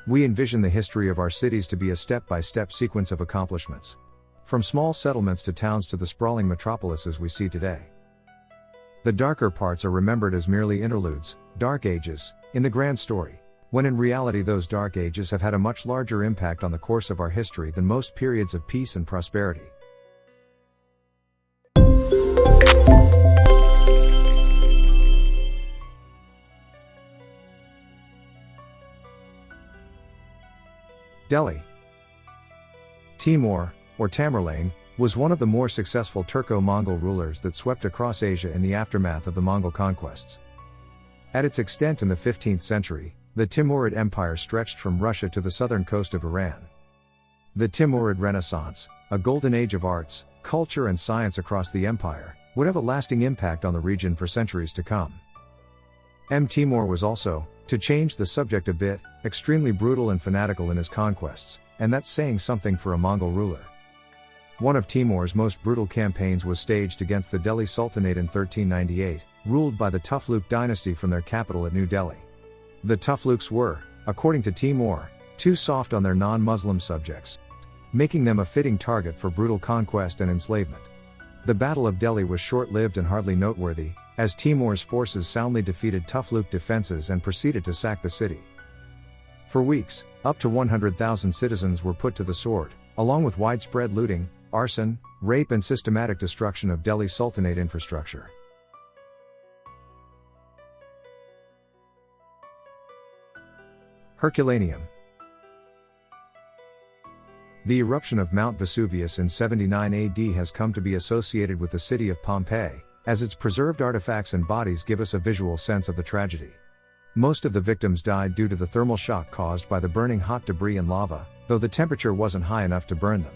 We envision the history of our cities to be a step-by-step sequence of accomplishments. From small settlements to towns to the sprawling metropolises we see today. The darker parts are remembered as merely interludes, dark ages, in the grand story, when in reality those dark ages have had a much larger impact on the course of our history than most periods of peace and prosperity. Delhi. Timur, or Tamerlane, was one of the more successful Turco-Mongol rulers that swept across Asia in the aftermath of the Mongol conquests. At its extent in the 15th century, the Timurid Empire stretched from Russia to the southern coast of Iran. The Timurid Renaissance, a golden age of arts, culture and science across the empire, would have a lasting impact on the region for centuries to come. Timur was also, to change the subject a bit, extremely brutal and fanatical in his conquests, and that's saying something for a Mongol ruler. One of Timur's most brutal campaigns was staged against the Delhi Sultanate in 1398, ruled by the Tughlaq dynasty from their capital at New Delhi. The Tughlaqs were, according to Timur, too soft on their non-Muslim subjects, making them a fitting target for brutal conquest and enslavement. The Battle of Delhi was short-lived and hardly noteworthy, as Timur's forces soundly defeated Tughlaq defenses and proceeded to sack the city. For weeks, up to 100,000 citizens were put to the sword, along with widespread looting, arson, rape and systematic destruction of Delhi Sultanate infrastructure. Herculaneum. The eruption of Mount Vesuvius in 79 AD has come to be associated with the city of Pompeii, as its preserved artifacts and bodies give us a visual sense of the tragedy. Most of the victims died due to the thermal shock caused by the burning hot debris and lava, though the temperature wasn't high enough to burn them.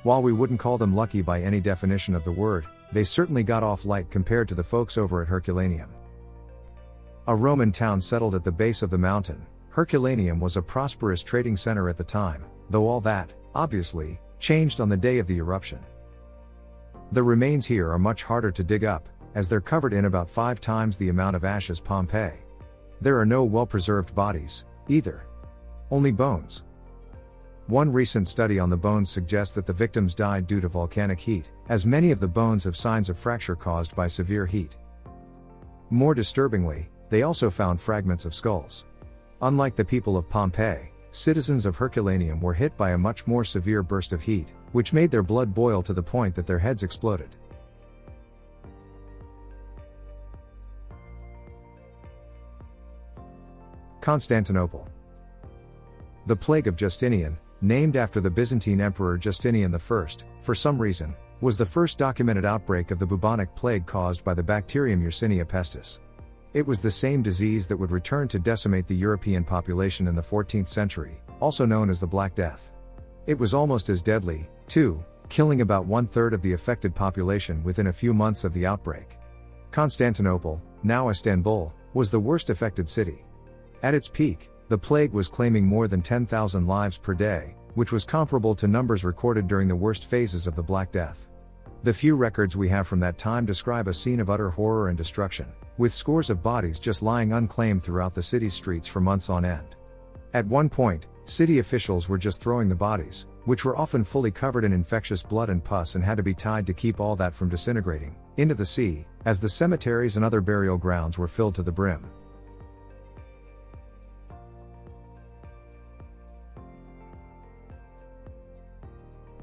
While we wouldn't call them lucky by any definition of the word, they certainly got off light compared to the folks over at Herculaneum. A Roman town settled at the base of the mountain, Herculaneum was a prosperous trading center at the time, though all that, obviously, changed on the day of the eruption. The remains here are much harder to dig up, as they're covered in about 5 times the amount of ash as Pompeii. There are no well-preserved bodies, either. Only bones. One recent study on the bones suggests that the victims died due to volcanic heat, as many of the bones have signs of fracture caused by severe heat. More disturbingly, they also found fragments of skulls. Unlike the people of Pompeii, citizens of Herculaneum were hit by a much more severe burst of heat, which made their blood boil to the point that their heads exploded. Constantinople. The Plague of Justinian, named after the Byzantine Emperor Justinian I, for some reason, was the first documented outbreak of the bubonic plague caused by the bacterium Yersinia pestis. It was the same disease that would return to decimate the European population in the 14th century, also known as the Black Death. It was almost as deadly, too, killing about 1/3 of the affected population within a few months of the outbreak. Constantinople, now Istanbul, was the worst affected city. At its peak, the plague was claiming more than 10,000 lives per day, which was comparable to numbers recorded during the worst phases of the Black Death. The few records we have from that time describe a scene of utter horror and destruction, with scores of bodies just lying unclaimed throughout the city's streets for months on end. At one point, city officials were just throwing the bodies, which were often fully covered in infectious blood and pus and had to be tied to keep all that from disintegrating, into the sea, as the cemeteries and other burial grounds were filled to the brim.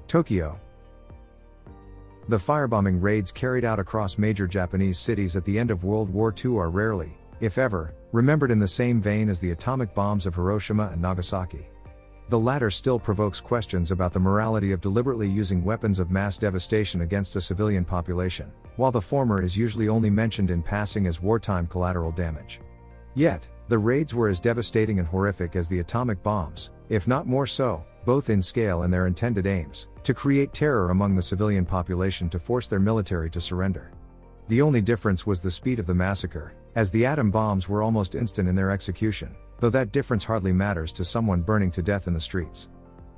Tokyo. The firebombing raids carried out across major Japanese cities at the end of World War II are rarely, if ever, remembered in the same vein as the atomic bombs of Hiroshima and Nagasaki. The latter still provokes questions about the morality of deliberately using weapons of mass devastation against a civilian population, while the former is usually only mentioned in passing as wartime collateral damage. Yet, the raids were as devastating and horrific as the atomic bombs, if not more so, both in scale and their intended aims, to create terror among the civilian population to force their military to surrender. The only difference was the speed of the massacre, as the atom bombs were almost instant in their execution, though that difference hardly matters to someone burning to death in the streets.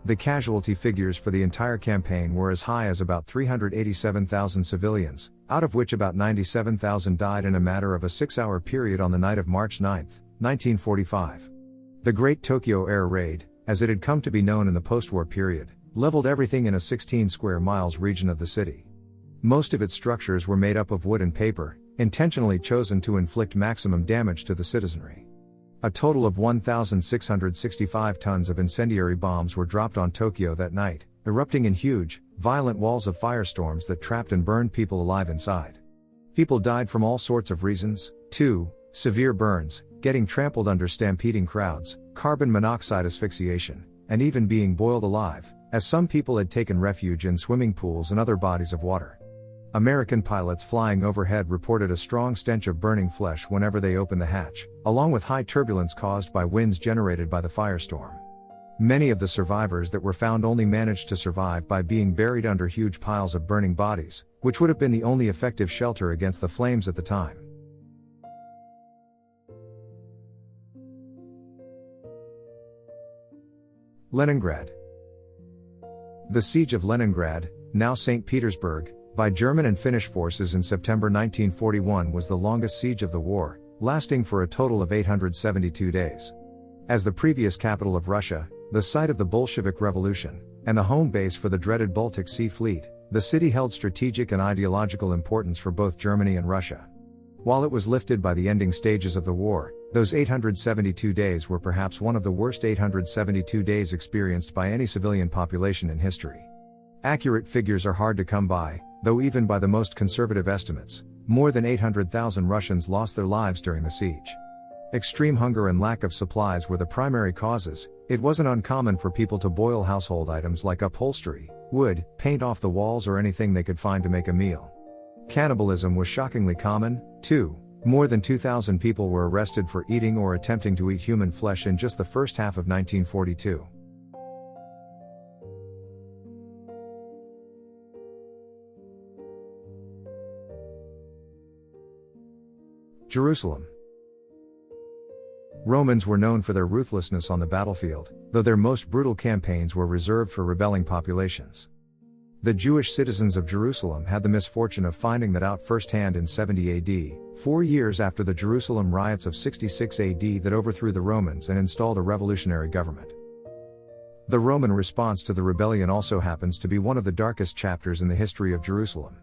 The casualty figures for the entire campaign were as high as about 387,000 civilians, out of which about 97,000 died in a matter of a 6-hour period on the night of March 9, 1945. The Great Tokyo Air Raid, as it had come to be known in the post-war period, leveled everything in a 16 square miles region of the city. Most of its structures were made up of wood and paper, intentionally chosen to inflict maximum damage to the citizenry. A total of 1,665 tons of incendiary bombs were dropped on Tokyo that night, erupting in huge, violent walls of firestorms that trapped and burned people alive inside. People died from all sorts of reasons, too: severe burns, getting trampled under stampeding crowds, carbon monoxide asphyxiation, and even being boiled alive, as some people had taken refuge in swimming pools and other bodies of water. American pilots flying overhead reported a strong stench of burning flesh whenever they opened the hatch, along with high turbulence caused by winds generated by the firestorm. Many of the survivors that were found only managed to survive by being buried under huge piles of burning bodies, which would have been the only effective shelter against the flames at the time. Leningrad. The Siege of Leningrad, now St. Petersburg, by German and Finnish forces in September 1941 was the longest siege of the war, lasting for a total of 872 days. As the previous capital of Russia, the site of the Bolshevik Revolution, and the home base for the dreaded Baltic Sea Fleet, the city held strategic and ideological importance for both Germany and Russia. While it was lifted by the ending stages of the war, those 872 days were perhaps one of the worst 872 days experienced by any civilian population in history. Accurate figures are hard to come by, though even by the most conservative estimates, more than 800,000 Russians lost their lives during the siege. Extreme hunger and lack of supplies were the primary causes. It wasn't uncommon for people to boil household items like upholstery, wood, paint off the walls, or anything they could find to make a meal. Cannibalism was shockingly common, too. More than 2,000 people were arrested for eating or attempting to eat human flesh in just the first half of 1942. Jerusalem. Romans were known for their ruthlessness on the battlefield, though their most brutal campaigns were reserved for rebelling populations. The Jewish citizens of Jerusalem had the misfortune of finding that out firsthand in 70 AD, 4 years after the Jerusalem riots of 66 AD that overthrew the Romans and installed a revolutionary government. The Roman response to the rebellion also happens to be one of the darkest chapters in the history of Jerusalem.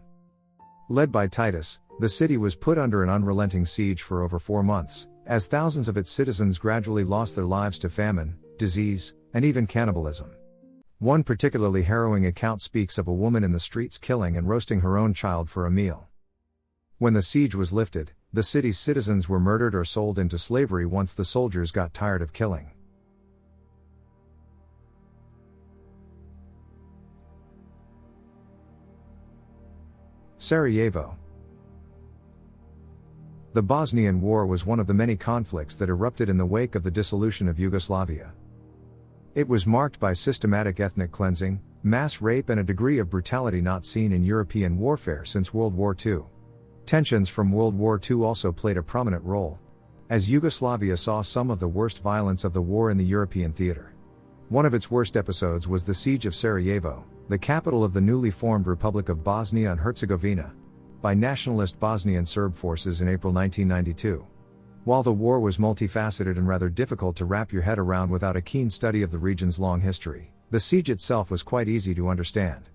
Led by Titus, the city was put under an unrelenting siege for over 4 months, as thousands of its citizens gradually lost their lives to famine, disease, and even cannibalism. One particularly harrowing account speaks of a woman in the streets killing and roasting her own child for a meal. When the siege was lifted, the city's citizens were murdered or sold into slavery once the soldiers got tired of killing. Sarajevo. The Bosnian War was one of the many conflicts that erupted in the wake of the dissolution of Yugoslavia. It was marked by systematic ethnic cleansing, mass rape, and a degree of brutality not seen in European warfare since World War II. Tensions from World War II also played a prominent role, as Yugoslavia saw some of the worst violence of the war in the European theater. One of its worst episodes was the Siege of Sarajevo, the capital of the newly formed Republic of Bosnia and Herzegovina, by nationalist Bosnian Serb forces in April 1992. While the war was multifaceted and rather difficult to wrap your head around without a keen study of the region's long history, the siege itself was quite easy to understand.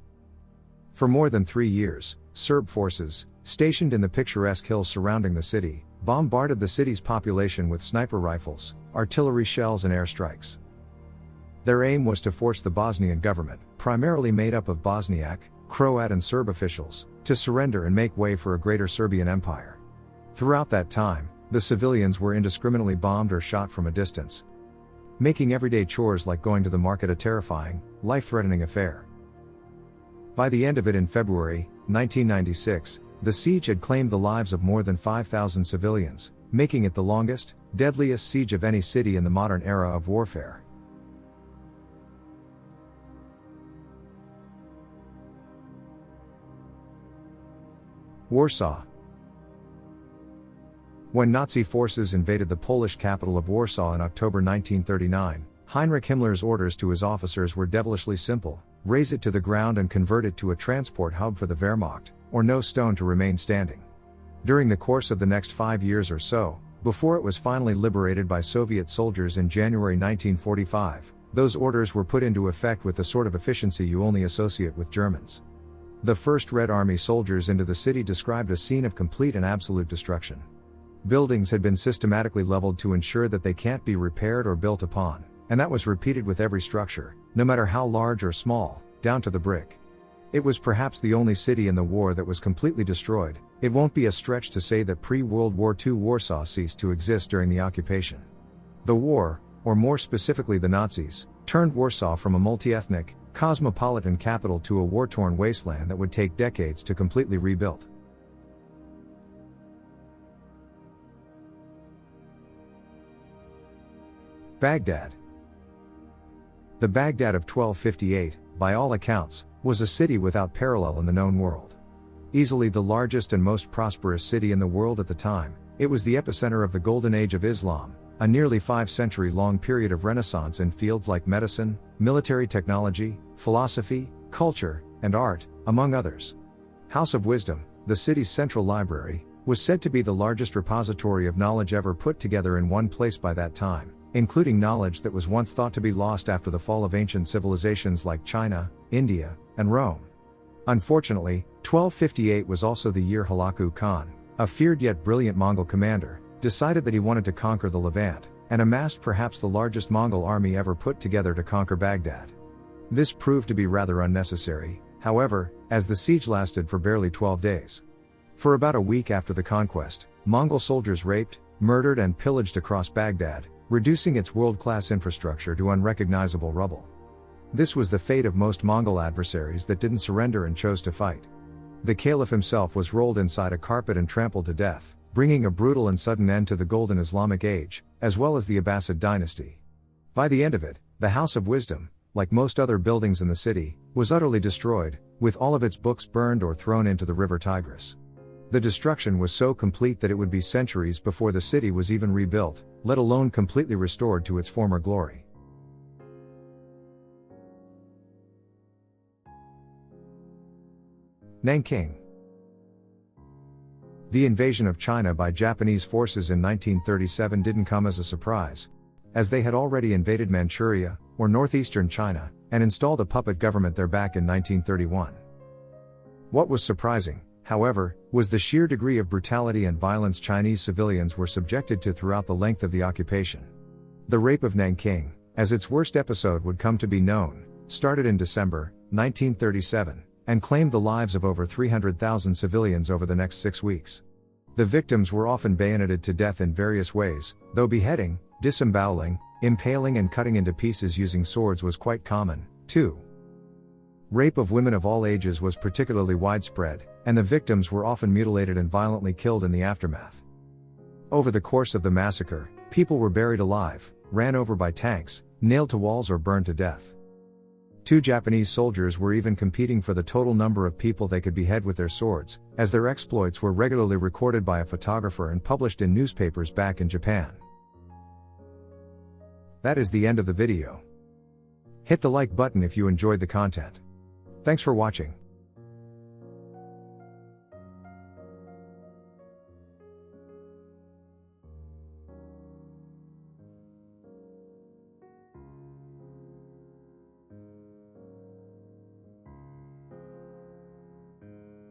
For more than 3 years, Serb forces, stationed in the picturesque hills surrounding the city, bombarded the city's population with sniper rifles, artillery shells, and airstrikes. Their aim was to force the Bosnian government, primarily made up of Bosniak, Croat, and Serb officials, to surrender and make way for a greater Serbian empire. Throughout that time, the civilians were indiscriminately bombed or shot from a distance, making everyday chores like going to the market a terrifying, life-threatening affair. By the end of it in February 1996, the siege had claimed the lives of more than 5,000 civilians, making it the longest, deadliest siege of any city in the modern era of warfare. Warsaw. When Nazi forces invaded the Polish capital of Warsaw in October 1939, Heinrich Himmler's orders to his officers were devilishly simple: raze it to the ground and convert it to a transport hub for the Wehrmacht, or no stone to remain standing. During the course of the next 5 years or so, Before it was finally liberated by Soviet soldiers in January 1945, those orders were put into effect with the sort of efficiency you only associate with Germans. The first Red Army soldiers into the city described a scene of complete and absolute destruction. Buildings had been systematically leveled to ensure that they can't be repaired or built upon, and that was repeated with every structure, no matter how large or small, down to the brick. It was perhaps the only city in the war that was completely destroyed. It won't be a stretch to say that pre-World War II Warsaw ceased to exist during the occupation. The war, or more specifically the Nazis, turned Warsaw from a multi-ethnic, cosmopolitan capital to a war-torn wasteland that would take decades to completely rebuild. Baghdad. The Baghdad of 1258, by all accounts, was a city without parallel in the known world. Easily the largest and most prosperous city in the world at the time, it was the epicenter of the Golden Age of Islam, a nearly 5-century-long period of renaissance in fields like medicine, military technology, philosophy, culture, and art, among others. House of Wisdom, the city's central library, was said to be the largest repository of knowledge ever put together in one place by that time, including knowledge that was once thought to be lost after the fall of ancient civilizations like China, India, and Rome. Unfortunately, 1258 was also the year Hulagu Khan, a feared yet brilliant Mongol commander, decided that he wanted to conquer the Levant, and amassed perhaps the largest Mongol army ever put together to conquer Baghdad. This proved to be rather unnecessary, however, as the siege lasted for barely 12 days. For about a week after the conquest, Mongol soldiers raped, murdered and pillaged across Baghdad, reducing its world-class infrastructure to unrecognizable rubble. This was the fate of most Mongol adversaries that didn't surrender and chose to fight. The caliph himself was rolled inside a carpet and trampled to death, bringing a brutal and sudden end to the Golden Islamic Age, as well as the Abbasid dynasty. By the end of it, the House of Wisdom, like most other buildings in the city, was utterly destroyed, with all of its books burned or thrown into the river Tigris. The destruction was so complete that it would be centuries before the city was even rebuilt, let alone completely restored to its former glory. Nanking. The invasion of China by Japanese forces in 1937 didn't come as a surprise, as they had already invaded Manchuria, or northeastern China, and installed a puppet government there back in 1931. What was surprising, however, was the sheer degree of brutality and violence Chinese civilians were subjected to throughout the length of the occupation. The Rape of Nanking, as its worst episode would come to be known, started in December 1937, and claimed the lives of over 300,000 civilians over the next 6 weeks. The victims were often bayoneted to death in various ways, though beheading, disemboweling, impaling and cutting into pieces using swords was quite common, too. Rape of women of all ages was particularly widespread, and the victims were often mutilated and violently killed in the aftermath. Over the course of the massacre, people were buried alive, ran over by tanks, nailed to walls or burned to death. 2 Japanese soldiers were even competing for the total number of people they could behead with their swords, as their exploits were regularly recorded by a photographer and published in newspapers back in Japan. That is the end of the video. Hit the like button if you enjoyed the content. Thanks for watching.